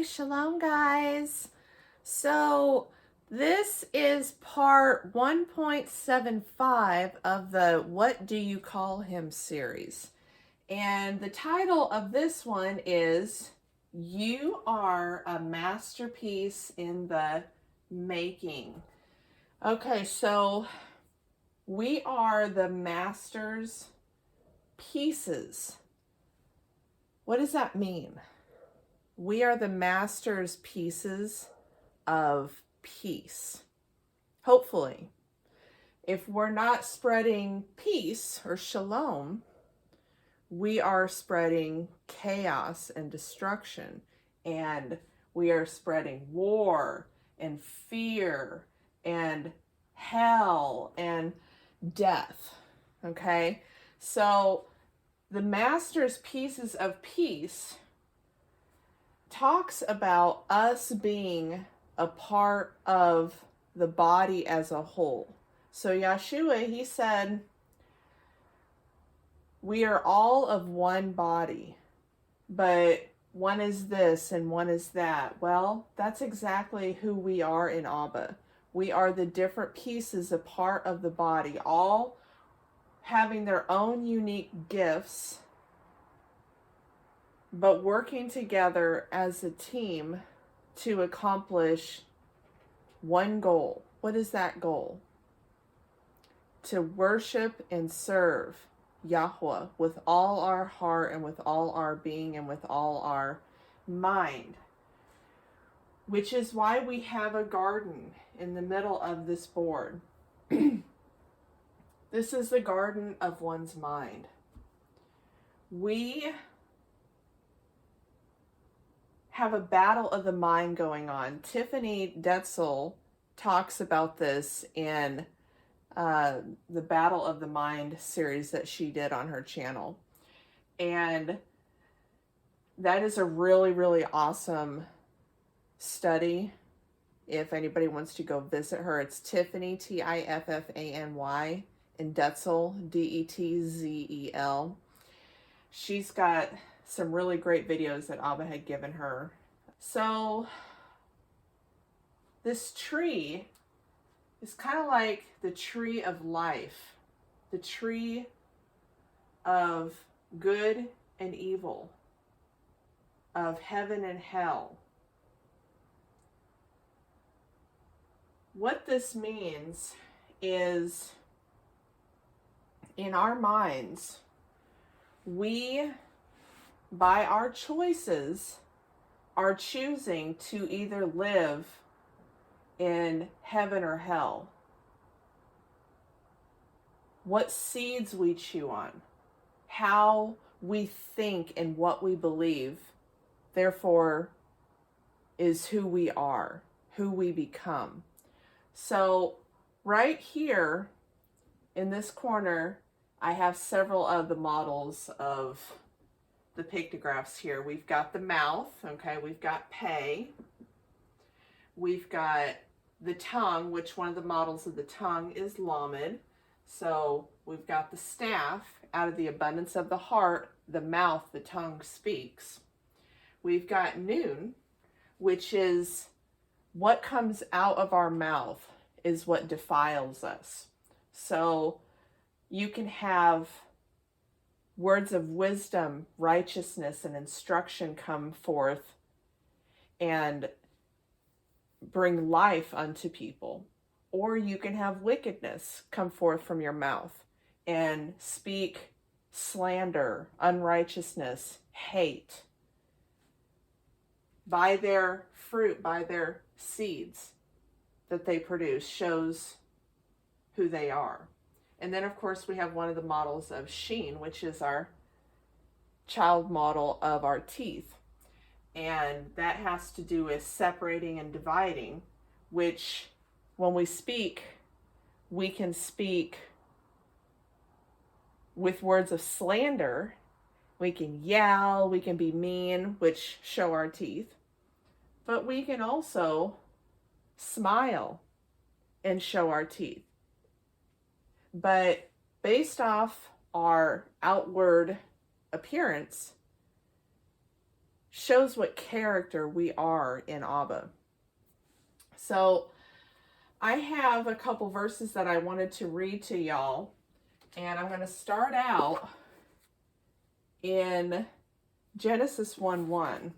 Shalom guys. So this is part 1.75 of the What Do You Call Him series. And the title of this one is You Are a Masterpiece in the Making. Okay, so we are the master's pieces. What does that mean? We are the master's pieces of peace. Hopefully, if we're not spreading peace or shalom, we are spreading chaos and destruction, and we are spreading war and fear and hell and death. Okay? So the master's pieces of peace talks about us being a part of the body as a whole. So Yeshua, he said, we are all of one body, but one is this and one is that. Well, that's exactly who we are in Abba. We are the different pieces, a part of the body, all having their own unique gifts, but working together as a team to accomplish one goal. What is that goal? To worship and serve Yahweh with all our heart and with all our being and with all our mind. Which is why we have a garden in the middle of this board. This is the garden of one's mind. We have a battle of the mind going on. Tiffany Detzel talks about this in the Battle of the Mind series that she did on her channel. And that is a really, really awesome study. If anybody wants to go visit her, it's Tiffany, Tiffany, and Detzel, Detzel. She's got some really great videos that Abba had given her. So this tree is kind of like the tree of life, the tree of good and evil, of heaven and hell. What this means is, in our minds, we, by our choices, are choosing to either live in heaven or hell. What seeds we chew on, how we think and what we believe, therefore, is who we are, who we become. So right here in this corner, I have several of the models of the pictographs here. We've got the mouth, okay, we've got pay, we've got the tongue, which one of the models of the tongue is Lamed. So we've got the staff, out of the abundance of the heart, the mouth, the tongue speaks. We've got Nun, which is what comes out of our mouth is what defiles us. So you can have words of wisdom, righteousness, and instruction come forth and bring life unto people. Or you can have wickedness come forth from your mouth and speak slander, unrighteousness, hate. By their fruit, by their seeds that they produce, shows who they are. And then, of course, we have one of the models of Sheen, which is our child model of our teeth. And that has to do with separating and dividing, which when we speak, we can speak with words of slander. We can yell, we can be mean, which show our teeth. But we can also smile and show our teeth. But based off our outward appearance, shows what character we are in Abba. So I have a couple verses that I wanted to read to y'all, and I'm going to start out in Genesis 1:1.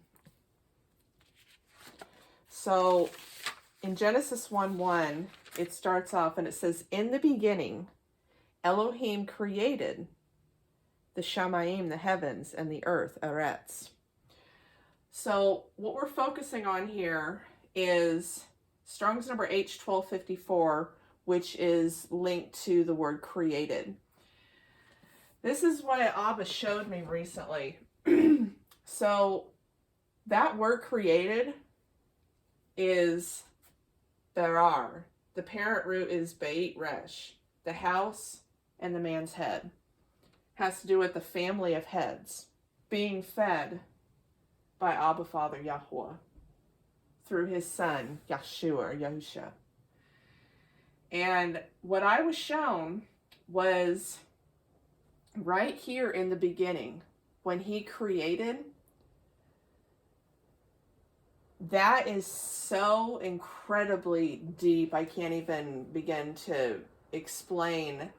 So in Genesis 1:1, it starts off and it says, "In the beginning, Elohim created the Shamayim, the heavens, and the earth, Eretz." So what we're focusing on here is Strong's number H1254, which is linked to the word created. This is what Abba showed me recently. So that word created is berar. The parent root is beit resh, the house and the man's head. Has to do with the family of heads being fed by Abba Father Yahweh through his son Yahshua or Yahusha. And what I was shown was right here in the beginning, when he created, that is so incredibly deep. I can't even begin to explain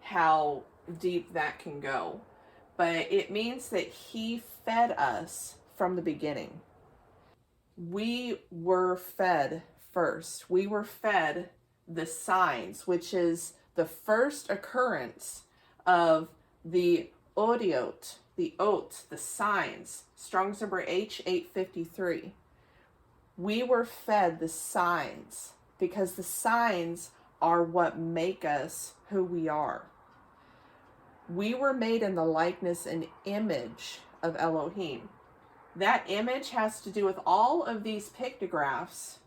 how deep that can go. But it means that he fed us from the beginning. We were fed first. We were fed the signs, which is the first occurrence of the odiot, the oat, the signs. Strong's number H853. We were fed the signs because the signs are what make us who we are. We were made in the likeness and image of Elohim. That image has to do with all of these pictographs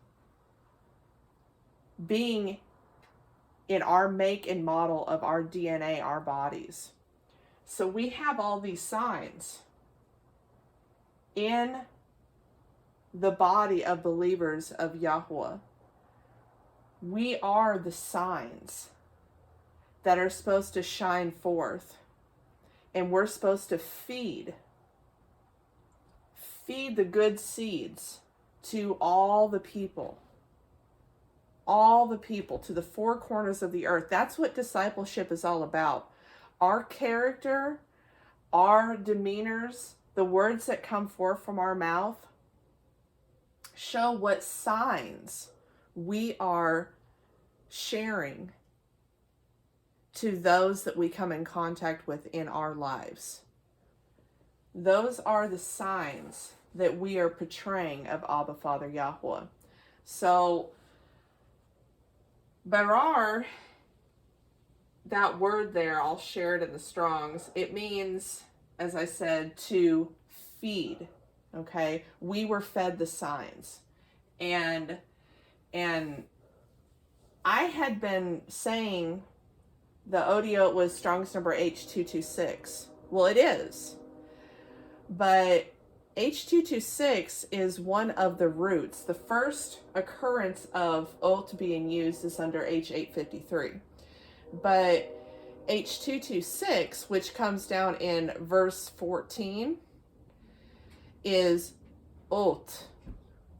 being in our make and model of our DNA, our bodies. So we have all these signs in the body of believers of Yahweh. We are the signs that are supposed to shine forth, and we're supposed to feed the good seeds to all the people, to the four corners of the earth. That's what discipleship is all about. Our character, our demeanors, the words that come forth from our mouth show what signs we are sharing to those that we come in contact with in our lives. Those are the signs that we are portraying of Abba Father Yahweh. So, berar, that word there, I'll share it in the Strongs. It means, as I said, to feed. Okay, we were fed the signs, and I had been saying the odiot was Strong's number H226. Well, it is, but H226 is one of the roots. The first occurrence of ot being used is under H853, but H226, which comes down in verse 14, is ot,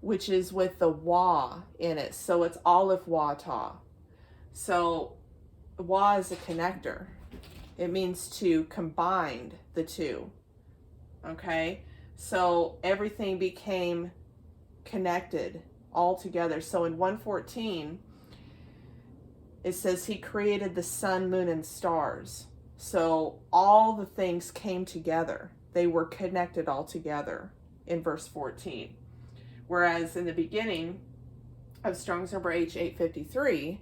which is with the wa in it. So it's Aleph Wata. So wa is a connector. It means to combine the two. Okay? So everything became connected all together. So in 114, it says he created the sun, moon, and stars. So all the things came together. They were connected all together in verse 14. Whereas in the beginning of Strong's number H853,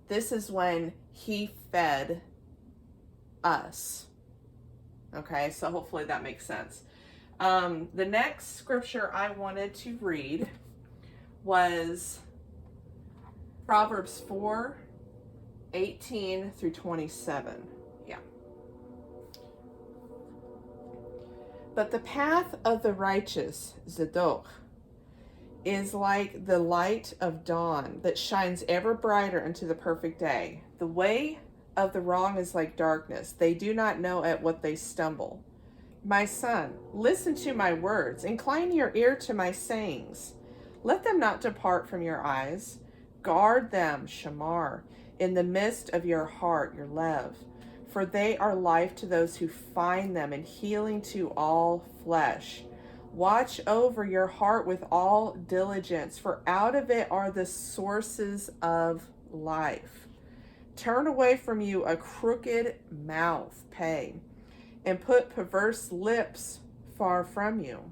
this is when he fed us. Okay, so hopefully that makes sense. The next scripture I wanted to read was Proverbs 4:18 through 27. Yeah. But the path of the righteous, Zadok, is like the light of dawn that shines ever brighter into the perfect day. The way of the wrong is like darkness. They do not know at what they stumble. My son, listen to my words. Incline your ear to my sayings. Let them not depart from your eyes. Guard them, shamar, in the midst of your heart, your lev. For they are life to those who find them and healing to all flesh. Watch over your heart with all diligence, for out of it are the sources of life. Turn away from you a crooked mouth, pay, and put perverse lips far from you.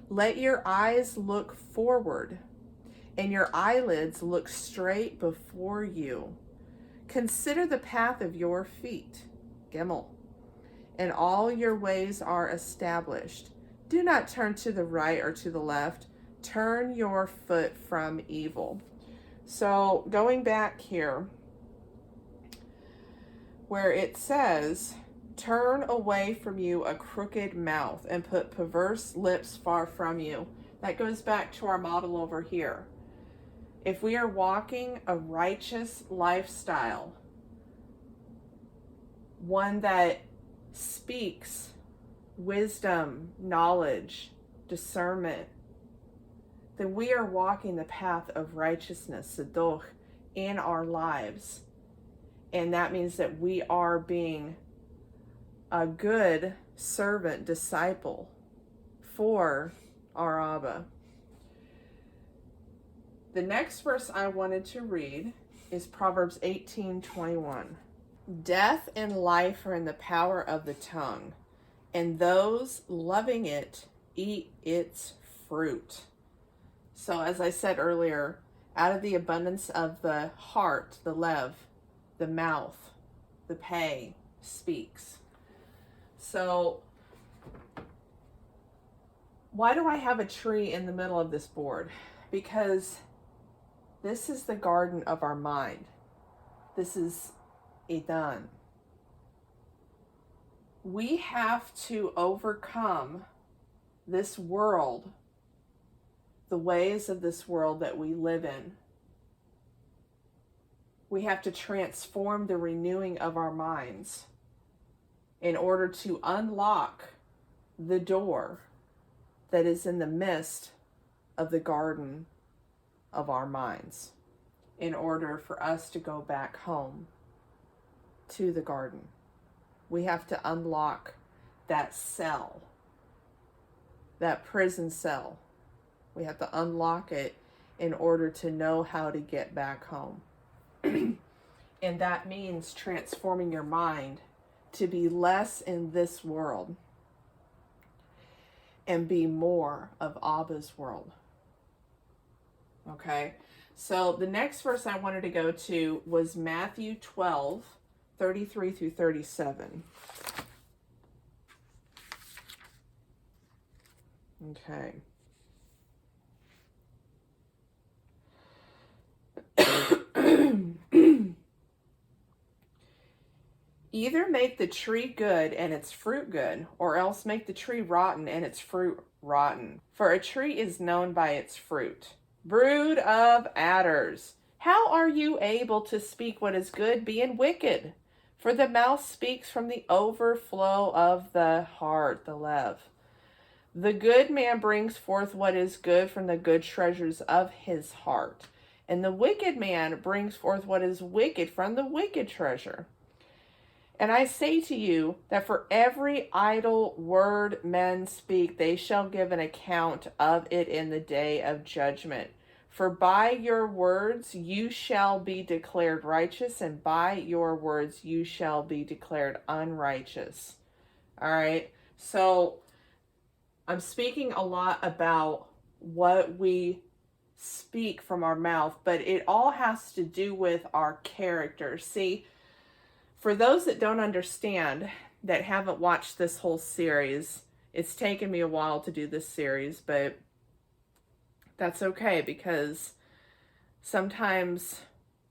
Let your eyes look forward, and your eyelids look straight before you. Consider the path of your feet, Gimel, and all your ways are established. Do not turn to the right or to the left. Turn your foot from evil. So going back here, where it says, turn away from you a crooked mouth and put perverse lips far from you. That goes back to our model over here. If we are walking a righteous lifestyle, one that speaks wisdom, knowledge, discernment, then we are walking the path of righteousness, sadoch, in our lives. And that means that we are being a good servant, disciple for our Abba. The next verse I wanted to read is Proverbs 18:21. Death and life are in the power of the tongue, and those loving it eat its fruit. So as I said earlier, out of the abundance of the heart, the lev, the mouth, the pay speaks. So why do I have a tree in the middle of this board? Because this is the garden of our mind. This is Eden. We have to overcome this world, the ways of this world that we live in. We have to transform the renewing of our minds in order to unlock the door that is in the midst of the garden of our minds, in order for us to go back home to the garden. We have to unlock that cell, that prison cell. We have to unlock it in order to know how to get back home. And that means transforming your mind to be less in this world and be more of Abba's world. Okay, so the next verse I wanted to go to was Matthew 12:33 through 37. Okay. Either make the tree good and its fruit good, or else make the tree rotten and its fruit rotten. For a tree is known by its fruit. Brood of adders, how are you able to speak what is good, being wicked? For the mouth speaks from the overflow of the heart, the lev. The good man brings forth what is good from the good treasures of his heart, and the wicked man brings forth what is wicked from the wicked treasure. And I say to you that for every idle word men speak, they shall give an account of it in the day of judgment. For by your words you shall be declared righteous, and by your words you shall be declared unrighteous. All right, so I'm speaking a lot about what we speak from our mouth, but it all has to do with our character. See, for those that don't understand, that haven't watched this whole series, it's taken me a while to do this series, but that's okay, because sometimes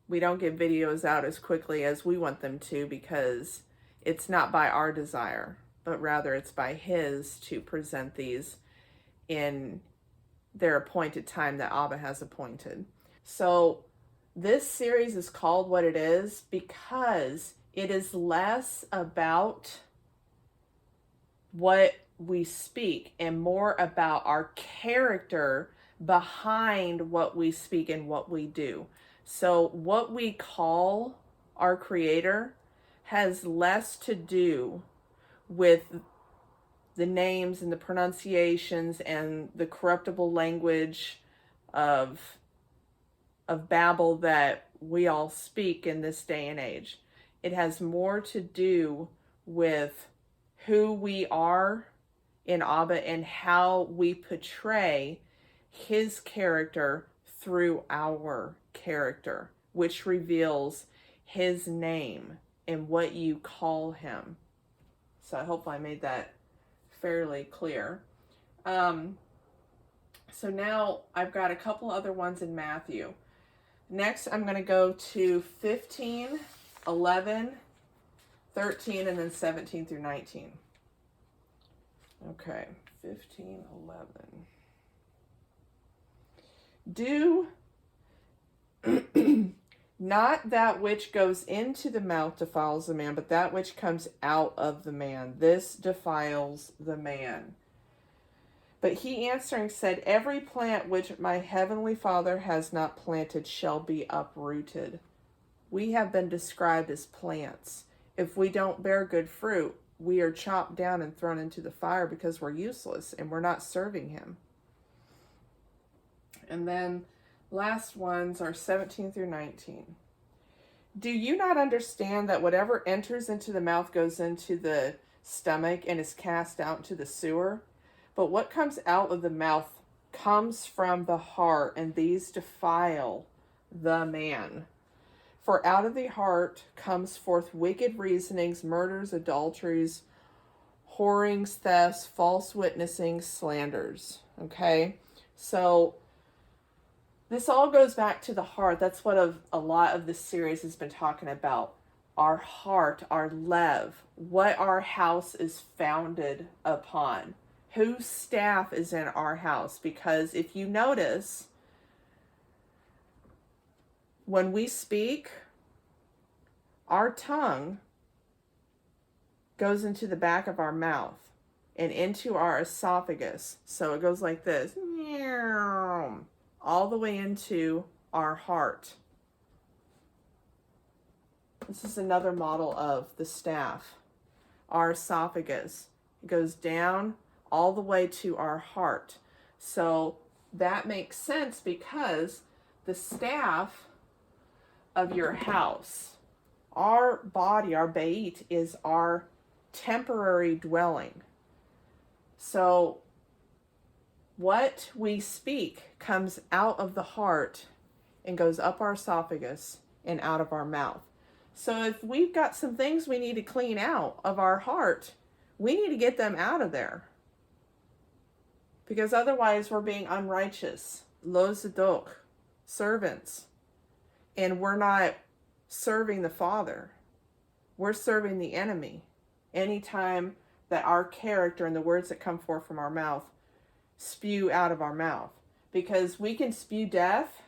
we don't get videos out as quickly as we want them to, because it's not by our desire, but rather it's by His to present these in their appointed time that Abba has appointed. So this series is called what it is because it is less about what we speak and more about our character behind what we speak and what we do. So what we call our Creator has less to do with the names and the pronunciations and the corruptible language of Babel that we all speak in this day and age. It has more to do with who we are in Abba and how we portray his character through our character, which reveals his name and what you call him. So I hope I made that fairly clear. So now I've got a couple other ones in Matthew. Next, I'm going to go to 15, 11, 13, and then 17 through 19. Okay, 15, 11. Do not that which goes into the mouth defiles the man, but that which comes out of the man. This defiles the man. But he answering said, every plant which my heavenly Father has not planted shall be uprooted. We have been described as plants. If we don't bear good fruit, we are chopped down and thrown into the fire because we're useless and we're not serving him. And then last ones are 17 through 19. Do you not understand that whatever enters into the mouth goes into the stomach and is cast out into the sewer? But what comes out of the mouth comes from the heart, and these defile the man. For out of the heart comes forth wicked reasonings, murders, adulteries, whorings, thefts, false witnessing, slanders. Okay? So this all goes back to the heart. That's what a lot of this series has been talking about. Our heart, our lev, what our house is founded upon. Whose staff is in our house? Because if you notice, when we speak, our tongue goes into the back of our mouth and into our esophagus. So it goes like this, all the way into our heart. This is another model of the staff. Our esophagus. It goes down all the way to our heart. So that makes sense because the staff of your house, our body, our beit, is our temporary dwelling. So what we speak comes out of the heart and goes up our esophagus and out of our mouth. So if we've got some things we need to clean out of our heart, we need to get them out of there. Because otherwise we're being unrighteous, lo zadok, servants. And we're not serving the Father. We're serving the enemy. Anytime that our character and the words that come forth from our mouth spew out of our mouth. Because we can spew death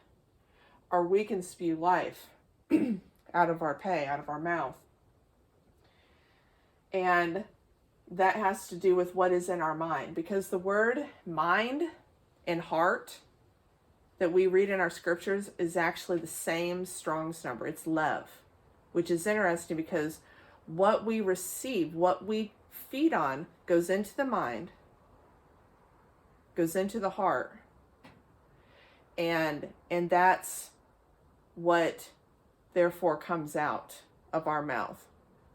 or we can spew life out of our mouth. And that has to do with what is in our mind. Because the word mind and heart that we read in our scriptures is actually the same Strong's number. It's lev, which is interesting because what we receive, what we feed on, goes into the mind, goes into the heart, and that's what therefore comes out of our mouth.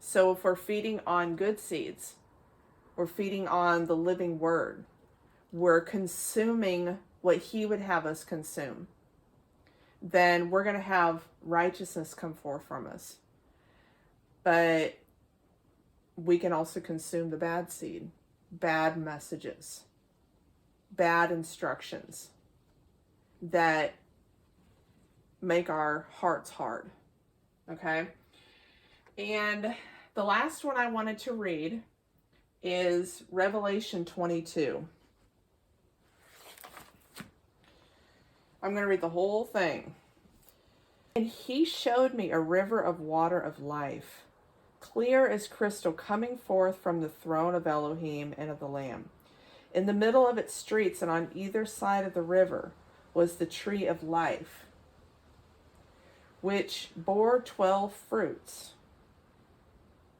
So if we're feeding on good seeds, we're feeding on the living word, we're consuming what he would have us consume, then we're going to have righteousness come forth from us. But we can also consume the bad seed, bad messages, bad instructions that make our hearts hard. Okay? And the last one I wanted to read is Revelation 22. I'm going to read the whole thing. And he showed me a river of water of life, clear as crystal, coming forth from the throne of Elohim and of the Lamb. In the middle of its streets and on either side of the river was the tree of life, which bore 12 fruits,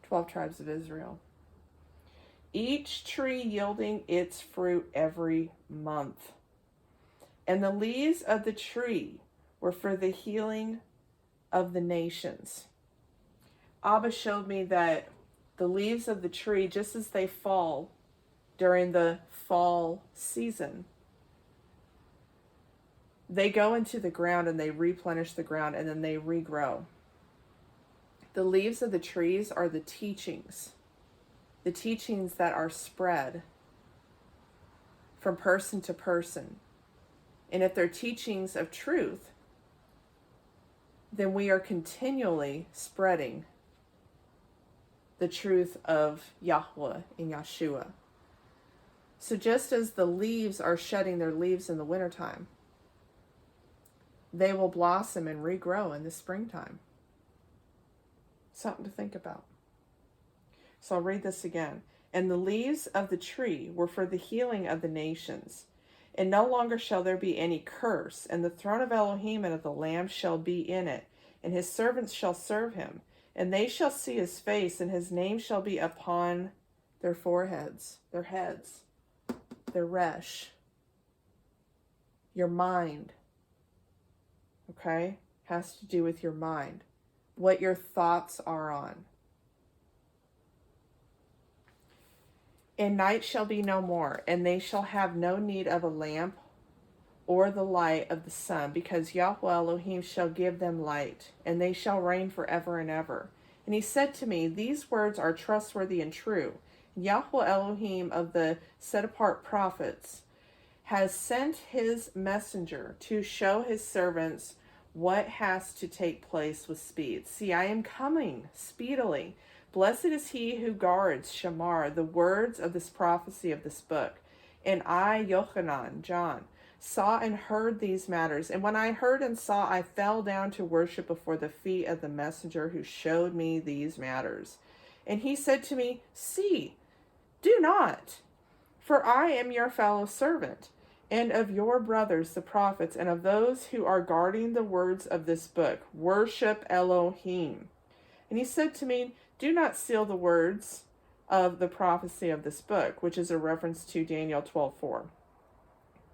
12 tribes of Israel, each tree yielding its fruit every month. And the leaves of the tree were for the healing of the nations. Abba showed me that the leaves of the tree, just as they fall during the fall season, they go into the ground and they replenish the ground and then they regrow. The leaves of the trees are the teachings that are spread from person to person. And if they're teachings of truth, then we are continually spreading the truth of Yahweh and Yeshua. So just as the leaves are shedding their leaves in the wintertime, they will blossom and regrow in the springtime. Something to think about. So I'll read this again. And the leaves of the tree were for the healing of the nations. And no longer shall there be any curse. And the throne of Elohim and of the Lamb shall be in it. And his servants shall serve him. And they shall see his face. And his name shall be upon their foreheads, their heads, their resh, your mind. Okay? Has to do with your mind. What your thoughts are on. And night shall be no more, and they shall have no need of a lamp or the light of the sun, because Yahweh Elohim shall give them light, and they shall reign forever and ever. And he said to me, these words are trustworthy and true. Yahweh Elohim of the set-apart prophets has sent his messenger to show his servants what has to take place with speed. See, I am coming speedily. Blessed is he who guards, Shamar, the words of this prophecy of this book. And I, Yochanan, John, saw and heard these matters. And when I heard and saw, I fell down to worship before the feet of the messenger who showed me these matters. And he said to me, see, do not, for I am your fellow servant, and of your brothers the prophets, and of those who are guarding the words of this book. Worship Elohim. And he said to me, do not seal the words of the prophecy of this book, which is a reference to Daniel 12:4,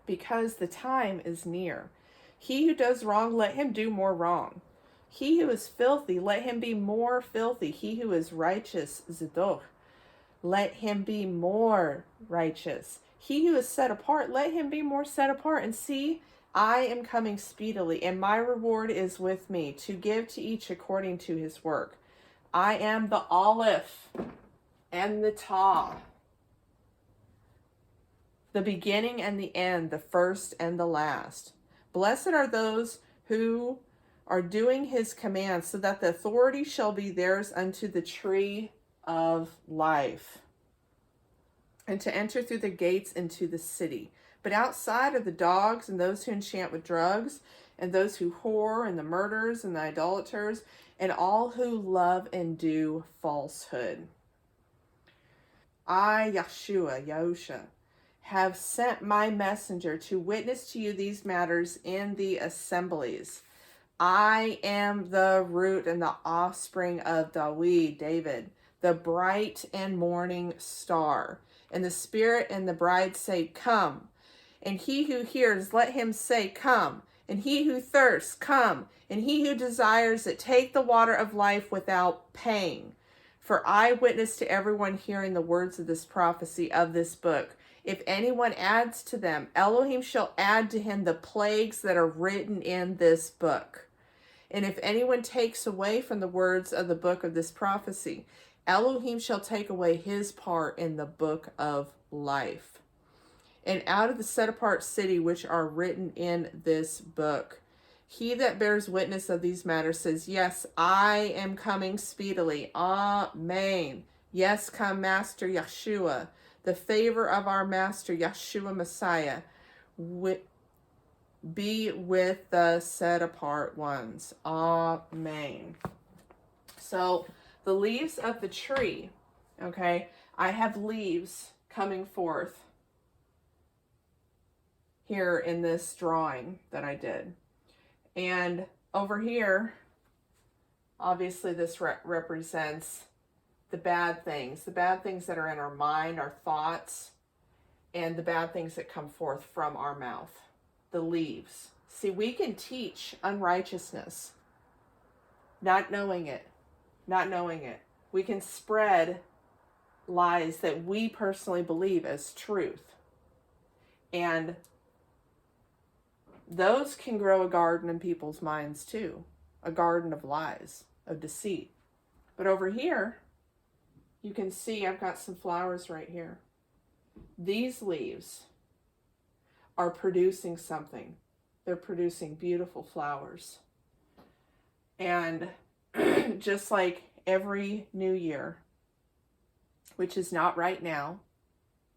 because the time is near. He who does wrong, let him do more wrong. He who is filthy, let him be more filthy. He who is righteous, Zidok, let him be more righteous. He who is set apart, let him be more set apart. And see, I am coming speedily, and my reward is with me, to give to each according to his work. I am the Aleph and the Tah, the beginning and the end, the first and the last. Blessed are those who are doing his commands, so that the authority shall be theirs unto the tree of life, and to enter through the gates into the city. But outside are the dogs, and those who enchant with drugs, and those who whore, and the murderers, and the idolaters, and all who love and do falsehood. I, Yahusha, have sent my messenger to witness to you these matters in the assemblies. I am the root and the offspring of David, the bright and morning star. And the Spirit and the bride say, come. And he who hears, let him say, come. And he who thirsts, come. And he who desires it, take the water of life without paying. For I witness to everyone hearing the words of this prophecy of this book. If anyone adds to them, Elohim shall add to him the plagues that are written in this book. And if anyone takes away from the words of the book of this prophecy, Elohim shall take away his part in the book of life. And out of the set-apart city which are written in this book, he that bears witness of these matters says, yes, I am coming speedily. Amen. Yes, come Master Yeshua. The favor of our Master Yeshua Messiah be with the set-apart ones. Amen. So The leaves of the tree, okay? I have leaves coming forth here in this drawing that I did. And over here, obviously this represents the bad things that are in our mind, our thoughts, and the bad things that come forth from our mouth, the leaves. See, we can teach unrighteousness, not knowing it. We can spread lies that we personally believe as truth. And those can grow a garden in people's minds too, a garden of lies, of deceit. But over here, you can see I've got some flowers right here. These leaves are producing something. They're producing beautiful flowers. And just like every new year, which is not right now,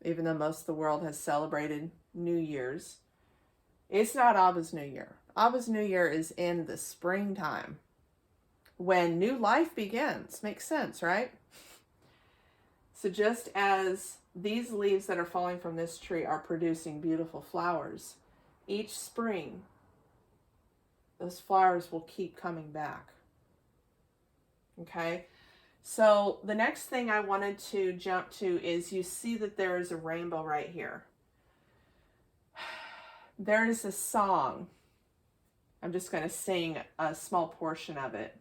even though most of the world has celebrated New Year's, it's not Abba's New Year. Abba's New Year is in the springtime when new life begins. Makes sense, right? So just as these leaves that are falling from this tree are producing beautiful flowers, each spring, those flowers will keep coming back. Okay? So the next thing I wanted to jump to is you see that there is a rainbow right here. There is a song. I'm just going to sing a small portion of it.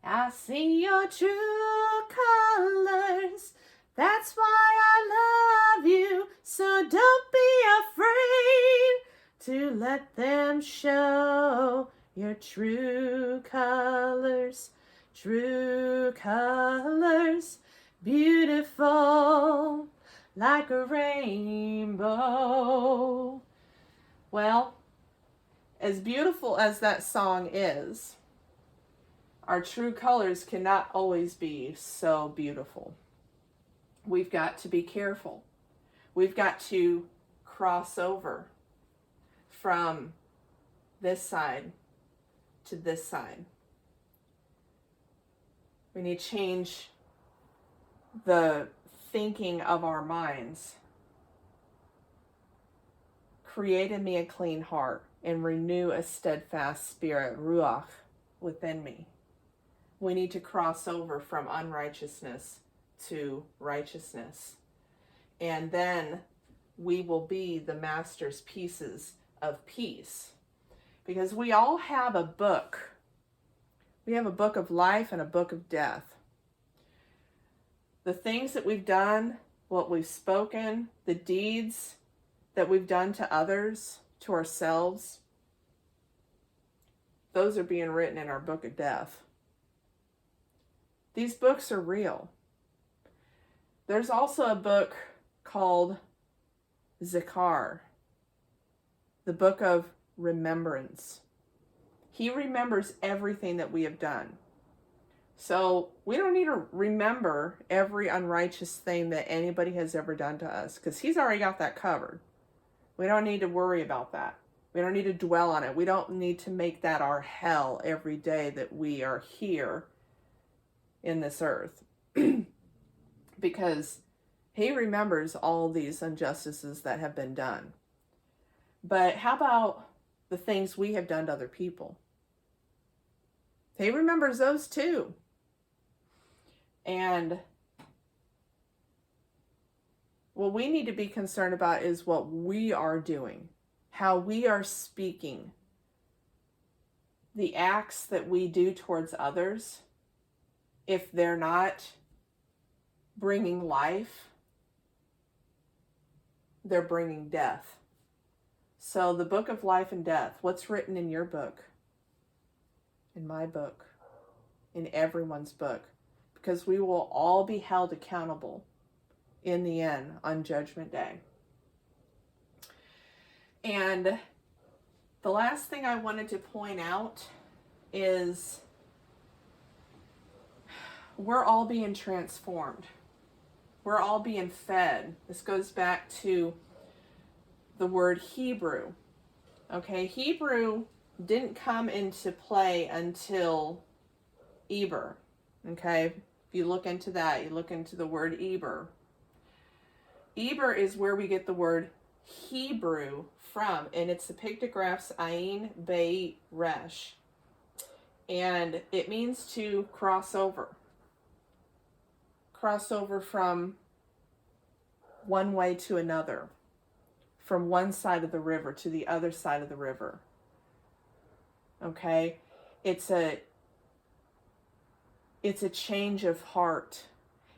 I see your true colors. That's why I love you. So don't be afraid to let them show your true colors. True colors, beautiful like a rainbow. Well, as beautiful as that song is, our true colors cannot always be so beautiful. We've got to be careful. We've got to cross over from this side to this side. We need to change the thinking of our minds. Create in me a clean heart and renew a steadfast spirit, ruach, within me. We need to cross over from unrighteousness to righteousness. And then we will be the master's pieces of peace. Because we all have a book. We have a book of life and a book of death. The things that we've done, what we've spoken, the deeds that we've done to others, to ourselves, those are being written in our book of death. These books are real. There's also a book called Zikar, the book of remembrance. He remembers everything that we have done. So we don't need to remember every unrighteous thing that anybody has ever done to us, because he's already got that covered. We don't need to worry about that. We don't need to dwell on it. We don't need to make that our hell every day that we are here in this earth. Because he remembers all these injustices that have been done. But how about the things we have done to other people? He remembers those too. And what we need to be concerned about is what we are doing, how we are speaking, the acts that we do towards others. If they're not bringing life, they're bringing death. So the book of life and death, what's written in your book? In my book, in everyone's book, because we will all be held accountable in the end on Judgment Day. And the last thing I wanted to point out is we're all being transformed. We're all being fed. This goes back to the word Hebrew. Okay, Hebrew didn't come into play until Eber. Okay, If you look into that, you look into the word Eber. Eber is where we get the word Hebrew from, and it's the pictographs Ayin, Beit, Resh. And it means to cross over. Cross over from one way to another. From one side of the river to the other side of the river. Okay? It's a change of heart.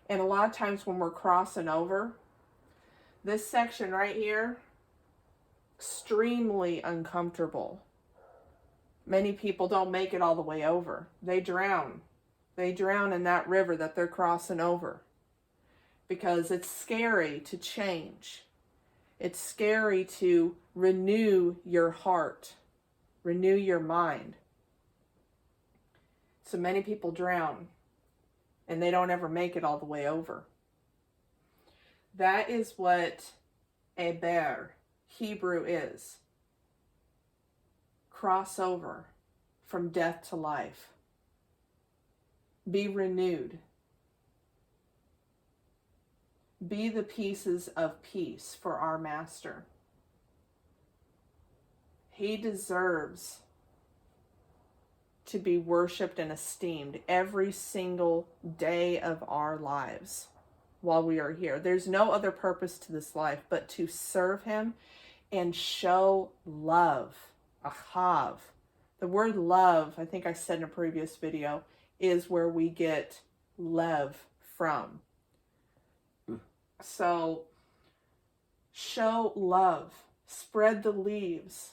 And a lot of times when we're crossing over, this section right here, extremely uncomfortable. Many people don't make it all the way over. They drown. They drown in that river that they're crossing over. Because it's scary to change. It's scary to renew your heart. Renew your mind. So many people drown. And they don't ever make it all the way over. That is what Eber, Hebrew, is. Cross over from death to life. Be renewed. Be the pieces of peace for our Master. He deserves to be worshiped and esteemed every single day of our lives while we are here. There's no other purpose to this life but to serve him and show love. Ahav. The word love, I think I said in a previous video, is where we get lev from. So, show love. Spread the leaves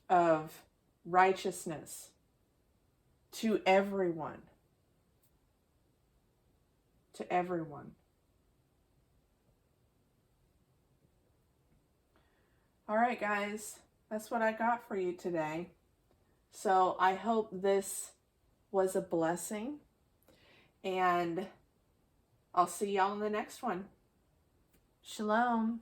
of righteousness to everyone. To everyone. All right, guys. That's what I got for you today. So I hope this was a blessing. And I'll see y'all in the next one. Shalom.